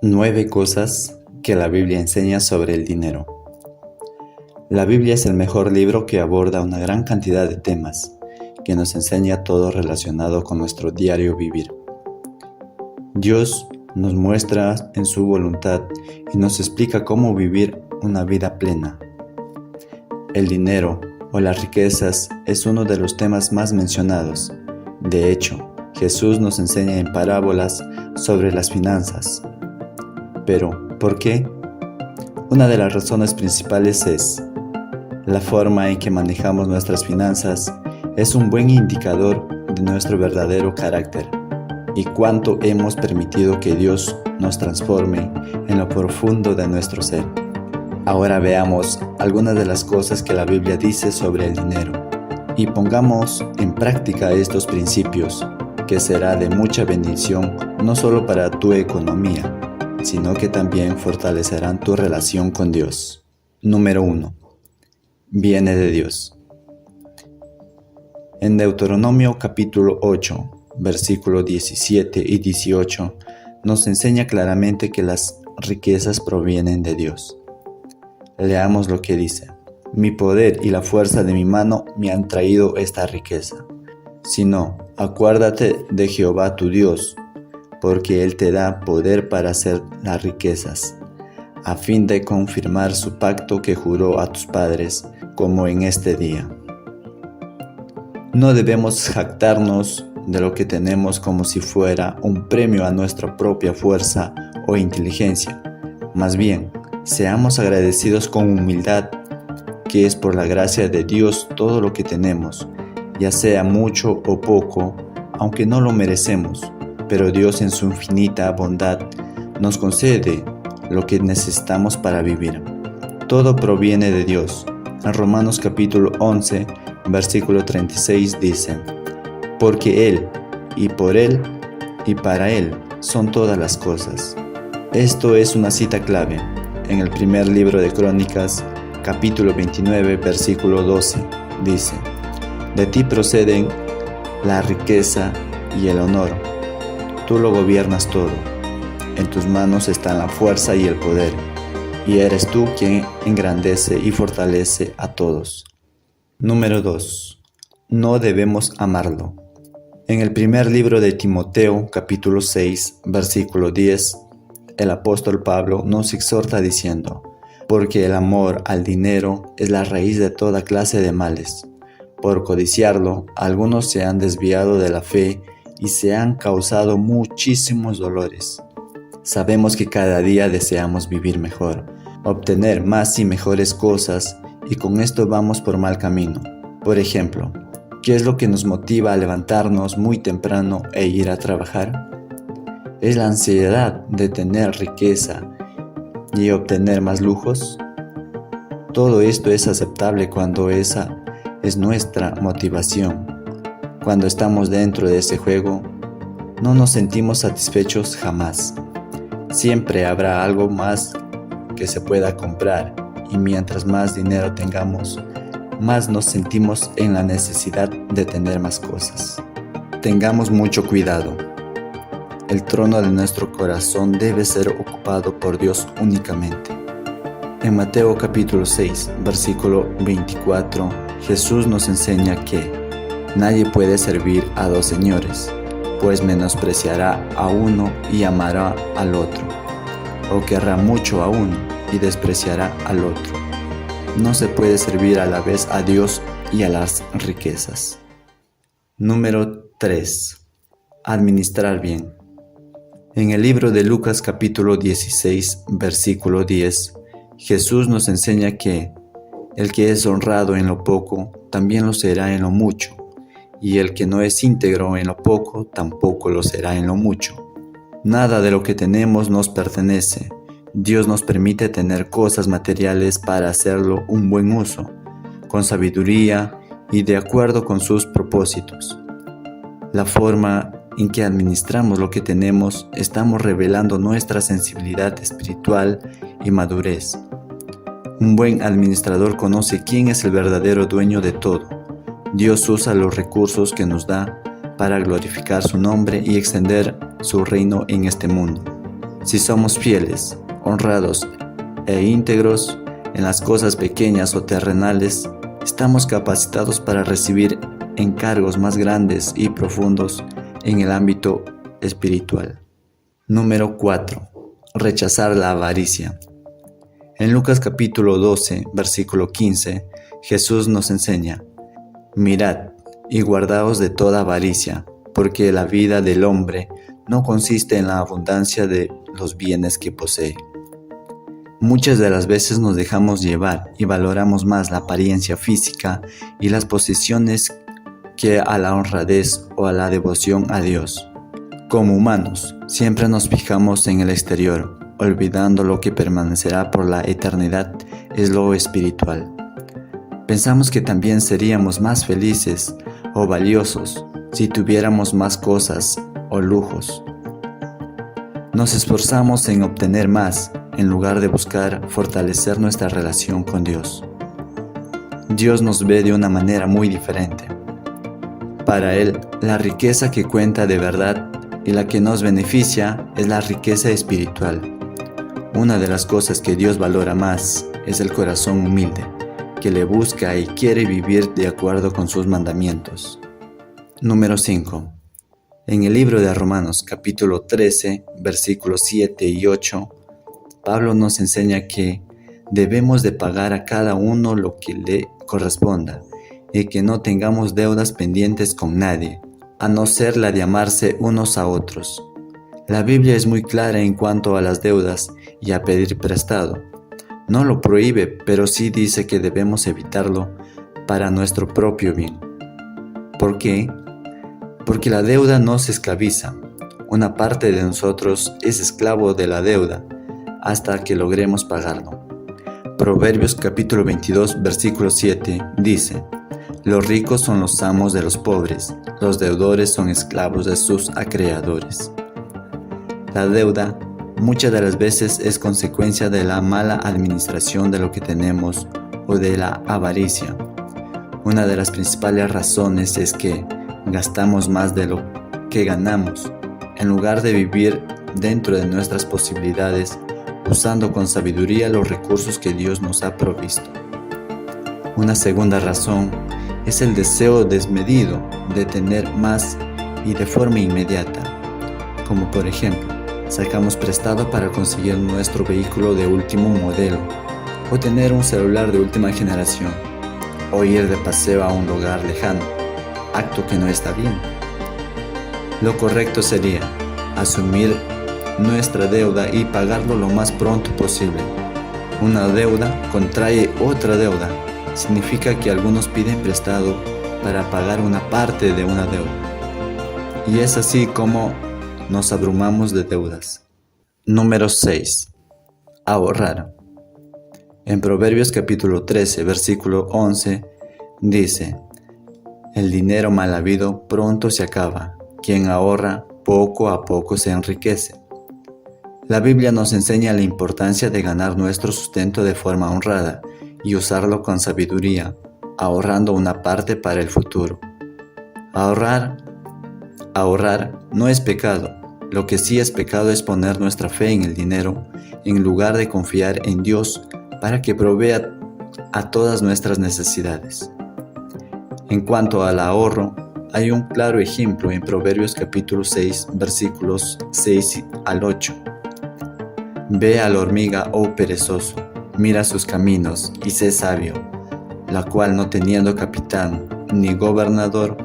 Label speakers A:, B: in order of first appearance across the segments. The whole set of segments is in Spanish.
A: 9 cosas que la Biblia enseña sobre el dinero. La Biblia es el mejor libro que aborda una gran cantidad de temas, que nos enseña todo relacionado con nuestro diario vivir. Dios nos muestra en su voluntad y nos explica cómo vivir una vida plena. El dinero o las riquezas es uno de los temas más mencionados. De hecho, Jesús nos enseña en parábolas sobre las finanzas. Pero, ¿por qué? Una de las razones principales es la forma en que manejamos nuestras finanzas es un buen indicador de nuestro verdadero carácter y cuánto hemos permitido que Dios nos transforme en lo profundo de nuestro ser. Ahora veamos algunas de las cosas que la Biblia dice sobre el dinero y pongamos en práctica estos principios, que será de mucha bendición no solo para tu economía, sino que también fortalecerán tu relación con Dios. Número 1. Viene de Dios. En Deuteronomio capítulo 8, versículos 17 y 18, nos enseña claramente que las riquezas provienen de Dios. Leamos lo que dice: Mi poder y la fuerza de mi mano me han traído esta riqueza. Sino, acuérdate de Jehová tu Dios, porque Él te da poder para hacer las riquezas, a fin de confirmar su pacto que juró a tus padres, como en este día. No debemos jactarnos de lo que tenemos como si fuera un premio a nuestra propia fuerza o inteligencia. Más bien, seamos agradecidos con humildad, que es por la gracia de Dios todo lo que tenemos, ya sea mucho o poco, aunque no lo merecemos. Pero Dios en su infinita bondad nos concede lo que necesitamos para vivir. Todo proviene de Dios. En Romanos capítulo 11, versículo 36 dice: Porque Él, y por Él, y para Él son todas las cosas. Esto es una cita clave. En el primer libro de Crónicas, capítulo 29, versículo 12, dice: De ti proceden la riqueza y el honor. Tú lo gobiernas todo, en tus manos están la fuerza y el poder, y eres tú quien engrandece y fortalece a todos. Número 2. No debemos amarlo. En el primer libro de Timoteo, capítulo 6, versículo 10, el apóstol Pablo nos exhorta diciendo: Porque el amor al dinero es la raíz de toda clase de males. Por codiciarlo, algunos se han desviado de la fe y se han causado muchísimos dolores. Sabemos que cada día deseamos vivir mejor, obtener más y mejores cosas, y con esto vamos por mal camino. Por ejemplo, ¿qué es lo que nos motiva a levantarnos muy temprano e ir a trabajar? ¿Es la ansiedad de tener riqueza y obtener más lujos? Todo esto es aceptable cuando esa es nuestra motivación. Cuando estamos dentro de ese juego, no nos sentimos satisfechos jamás. Siempre habrá algo más que se pueda comprar, y mientras más dinero tengamos, más nos sentimos en la necesidad de tener más cosas. Tengamos mucho cuidado. El trono de nuestro corazón debe ser ocupado por Dios únicamente. En Mateo capítulo 6, versículo 24, Jesús nos enseña que nadie puede servir a dos señores, pues menospreciará a uno y amará al otro, o querrá mucho a uno y despreciará al otro. No se puede servir a la vez a Dios y a las riquezas. Número 3. Administrar bien. En el libro de Lucas capítulo 16, versículo 10, Jesús nos enseña que el que es honrado en lo poco, también lo será en lo mucho, y el que no es íntegro en lo poco, tampoco lo será en lo mucho. Nada de lo que tenemos nos pertenece. Dios nos permite tener cosas materiales para hacerlo un buen uso, con sabiduría y de acuerdo con sus propósitos. La forma en que administramos lo que tenemos, estamos revelando nuestra sensibilidad espiritual y madurez. Un buen administrador conoce quién es el verdadero dueño de todo. Dios usa los recursos que nos da para glorificar su nombre y extender su reino en este mundo. Si somos fieles, honrados e íntegros en las cosas pequeñas o terrenales, estamos capacitados para recibir encargos más grandes y profundos en el ámbito espiritual. Número 4. Rechazar la avaricia. En Lucas capítulo 12, versículo 15, Jesús nos enseña: mirad y guardaos de toda avaricia, porque la vida del hombre no consiste en la abundancia de los bienes que posee. Muchas de las veces nos dejamos llevar y valoramos más la apariencia física y las posesiones que a la honradez o a la devoción a Dios. Como humanos, siempre nos fijamos en el exterior, olvidando lo que permanecerá por la eternidad es lo espiritual. Pensamos que también seríamos más felices o valiosos si tuviéramos más cosas o lujos. Nos esforzamos en obtener más en lugar de buscar fortalecer nuestra relación con Dios. Dios nos ve de una manera muy diferente. Para Él, la riqueza que cuenta de verdad y la que nos beneficia es la riqueza espiritual. Una de las cosas que Dios valora más es el corazón humilde, que le busca y quiere vivir de acuerdo con sus mandamientos. Número 5. En el libro de Romanos capítulo 13, versículos 7 y 8, Pablo nos enseña que debemos de pagar a cada uno lo que le corresponda y que no tengamos deudas pendientes con nadie, a no ser la de amarse unos a otros. La Biblia es muy clara en cuanto a las deudas y a pedir prestado. No lo prohíbe, pero sí dice que debemos evitarlo para nuestro propio bien. ¿Por qué? Porque la deuda nos esclaviza. Una parte de nosotros es esclavo de la deuda hasta que logremos pagarlo. Proverbios capítulo 22, versículo 7 dice: los ricos son los amos de los pobres, los deudores son esclavos de sus acreedores. La deuda muchas de las veces es consecuencia de la mala administración de lo que tenemos o de la avaricia. Una de las principales razones es que gastamos más de lo que ganamos, en lugar de vivir dentro de nuestras posibilidades, usando con sabiduría los recursos que Dios nos ha provisto. Una segunda razón es el deseo desmedido de tener más y de forma inmediata, como por ejemplo, sacamos prestado para conseguir nuestro vehículo de último modelo, o tener un celular de última generación, o ir de paseo a un lugar lejano, acto que no está bien. Lo correcto sería asumir nuestra deuda y pagarlo lo más pronto posible. Una deuda contrae otra deuda. Significa que algunos piden prestado para pagar una parte de una deuda. Y es así como nos abrumamos de deudas. Número 6. Ahorrar. En Proverbios capítulo 13, versículo 11, dice: el dinero mal habido pronto se acaba. Quien ahorra, poco a poco se enriquece. La Biblia nos enseña la importancia de ganar nuestro sustento de forma honrada y usarlo con sabiduría, ahorrando una parte para el futuro. Ahorrar no es pecado. Lo que sí es pecado es poner nuestra fe en el dinero en lugar de confiar en Dios para que provea a todas nuestras necesidades. En cuanto al ahorro, hay un claro ejemplo en Proverbios capítulo 6, versículos 6 al 8. Ve a la hormiga, oh perezoso, mira sus caminos y sé sabio, la cual no teniendo capitán, ni gobernador,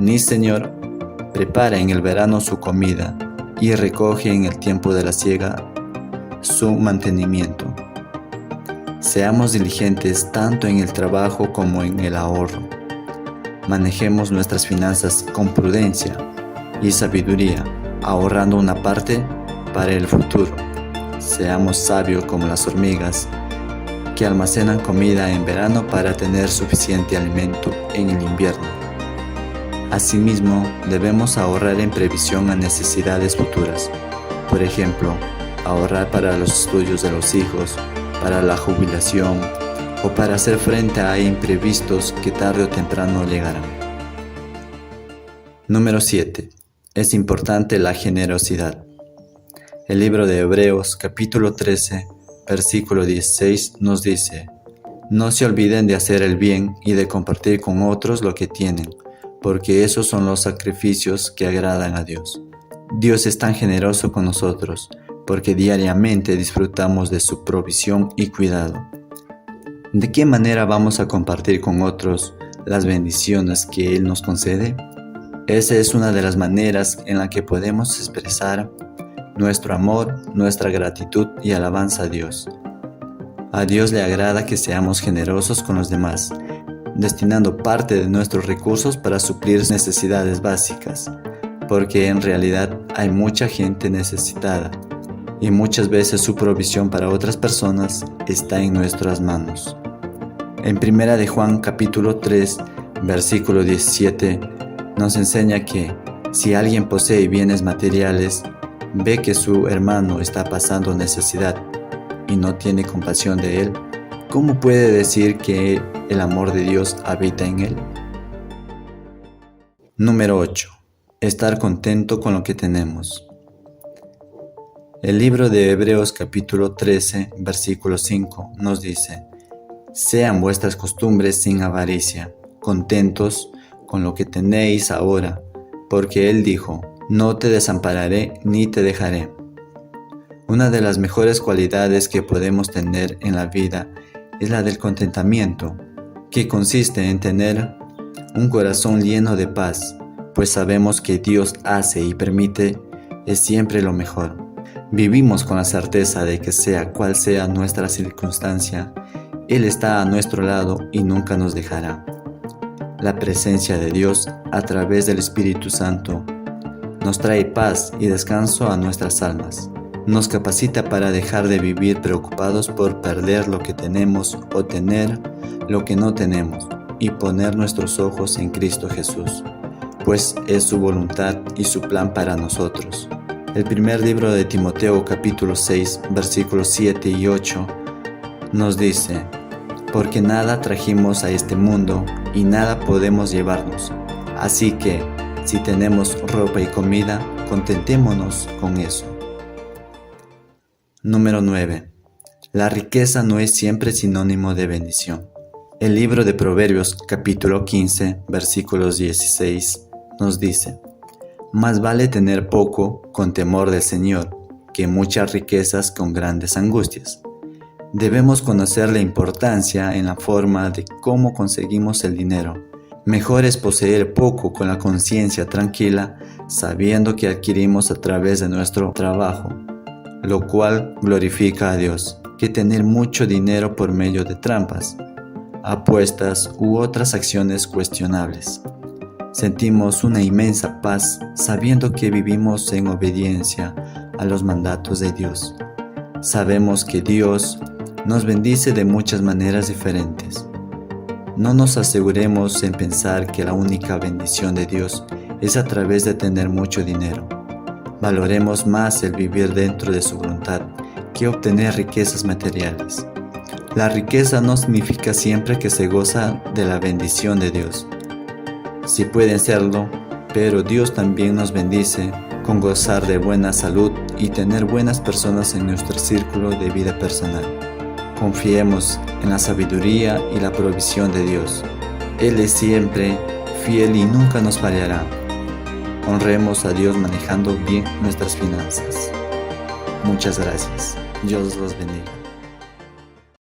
A: ni señor, prepara en el verano su comida y recoge en el tiempo de la siega su mantenimiento. Seamos diligentes tanto en el trabajo como en el ahorro. Manejemos nuestras finanzas con prudencia y sabiduría, ahorrando una parte para el futuro. Seamos sabios como las hormigas, que almacenan comida en verano para tener suficiente alimento en el invierno. Asimismo, debemos ahorrar en previsión a necesidades futuras. Por ejemplo, ahorrar para los estudios de los hijos, para la jubilación o para hacer frente a imprevistos que tarde o temprano llegarán. Número 7. Es importante la generosidad. El libro de Hebreos capítulo 13, versículo 16 nos dice: no se olviden de hacer el bien y de compartir con otros lo que tienen, porque esos son los sacrificios que agradan a Dios. Dios es tan generoso con nosotros, porque diariamente disfrutamos de su provisión y cuidado. ¿De qué manera vamos a compartir con otros las bendiciones que Él nos concede? Esa es una de las maneras en la que podemos expresar nuestro amor, nuestra gratitud y alabanza a Dios. A Dios le agrada que seamos generosos con los demás, destinando parte de nuestros recursos para suplir necesidades básicas, porque en realidad hay mucha gente necesitada y muchas veces su provisión para otras personas está en nuestras manos. En 1 de Juan capítulo 3, versículo 17, nos enseña que si alguien posee bienes materiales, ve que su hermano está pasando necesidad y no tiene compasión de él, ¿cómo puede decir que el amor de Dios habita en él? Número 8. Estar contento con lo que tenemos. El libro de Hebreos capítulo 13, versículo 5 nos dice: sean vuestras costumbres sin avaricia, contentos con lo que tenéis ahora, porque Él dijo: no te desampararé ni te dejaré. Una de las mejores cualidades que podemos tener en la vida es la del contentamiento, que consiste en tener un corazón lleno de paz, pues sabemos que Dios hace y permite es siempre lo mejor. Vivimos con la certeza de que sea cual sea nuestra circunstancia, Él está a nuestro lado y nunca nos dejará. La presencia de Dios a través del Espíritu Santo nos trae paz y descanso a nuestras almas. Nos capacita para dejar de vivir preocupados por perder lo que tenemos o tener lo que no tenemos y poner nuestros ojos en Cristo Jesús, pues es su voluntad y su plan para nosotros. El primer libro de Timoteo capítulo 6, versículos 7 y 8 nos dice: porque nada trajimos a este mundo y nada podemos llevarnos, así que si tenemos ropa y comida, contentémonos con eso. Número 9. La riqueza no es siempre sinónimo de bendición. El libro de Proverbios capítulo 15, versículos 16 nos dice: más vale tener poco con temor del Señor que muchas riquezas con grandes angustias. Debemos conocer la importancia en la forma de cómo conseguimos el dinero. Mejor es poseer poco con la conciencia tranquila, sabiendo que adquirimos a través de nuestro trabajo, lo cual glorifica a Dios, que tener mucho dinero por medio de trampas, apuestas u otras acciones cuestionables. Sentimos una inmensa paz sabiendo que vivimos en obediencia a los mandatos de Dios. Sabemos que Dios nos bendice de muchas maneras diferentes. No nos aseguremos en pensar que la única bendición de Dios es a través de tener mucho dinero. Valoremos más el vivir dentro de su voluntad que obtener riquezas materiales. La riqueza no significa siempre que se goza de la bendición de Dios. Sí pueden serlo, pero Dios también nos bendice con gozar de buena salud y tener buenas personas en nuestro círculo de vida personal. Confiemos en la sabiduría y la provisión de Dios. Él es siempre fiel y nunca nos fallará. Honremos a Dios manejando bien nuestras finanzas. Muchas gracias. Dios los bendiga.